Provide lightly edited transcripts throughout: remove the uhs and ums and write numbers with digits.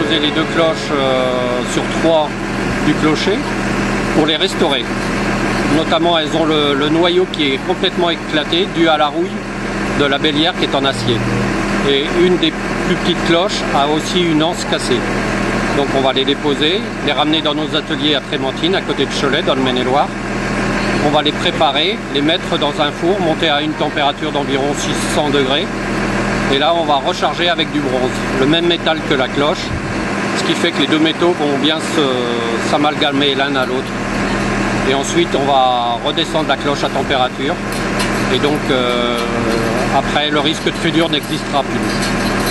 déposer les deux cloches sur 3 du clocher pour les restaurer. Notamment, elles ont le noyau qui est complètement éclaté dû à la rouille de la bélière qui est en acier. Et une des plus petites cloches a aussi une anse cassée. Donc on va les déposer, les ramener dans nos ateliers à Trémentine, à côté de Cholet, dans le Maine-et-Loire. On va les préparer, les mettre dans un four, monter à une température d'environ 600 degrés. Et là, on va recharger avec du bronze, le même métal que la cloche, ce qui fait que les deux métaux vont bien s'amalgamer l'un à l'autre. Et ensuite, on va redescendre la cloche à température. Et donc, après, le risque de fêlure n'existera plus.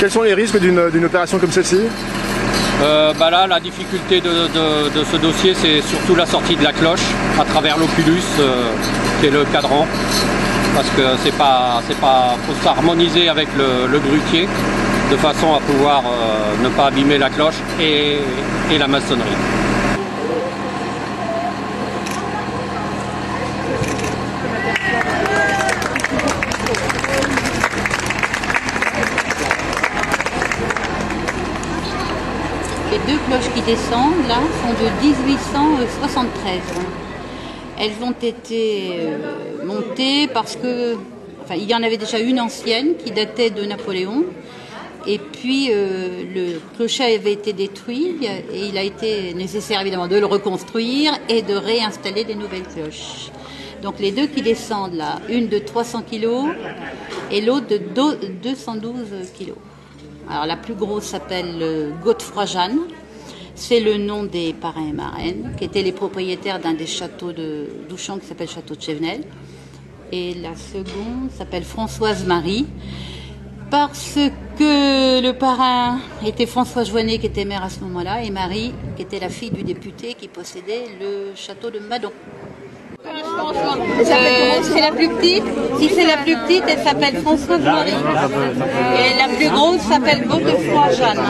Quels sont les risques d'une opération comme celle-ci ? Là, la difficulté de ce dossier, c'est surtout la sortie de la cloche à travers l'oculus, qui est le cadran, parce que faut s'harmoniser avec le grutier, de façon à pouvoir ne pas abîmer la cloche et la maçonnerie. Les deux cloches qui descendent là sont de 1873. Elles ont été montées parce que, il y en avait déjà une ancienne qui datait de Napoléon. Et puis le clocher avait été détruit et il a été nécessaire évidemment de le reconstruire et de réinstaller des nouvelles cloches. Donc les deux qui descendent là, une de 300 kg et l'autre de 212 kg. Alors la plus grosse s'appelle Godefroy-Jeanne, c'est le nom des parrains et marraines, qui étaient les propriétaires d'un des châteaux d'Ouchamps qui s'appelle Château de Chevenel. Et la seconde s'appelle Françoise-Marie, parce que le parrain était François Joannet, qui était maire à ce moment-là, et Marie, qui était la fille du député qui possédait le château de Madon. C'est la plus petite. Si c'est la plus petite, elle s'appelle Françoise Marie. Et la plus grosse s'appelle Godefroy Jeanne.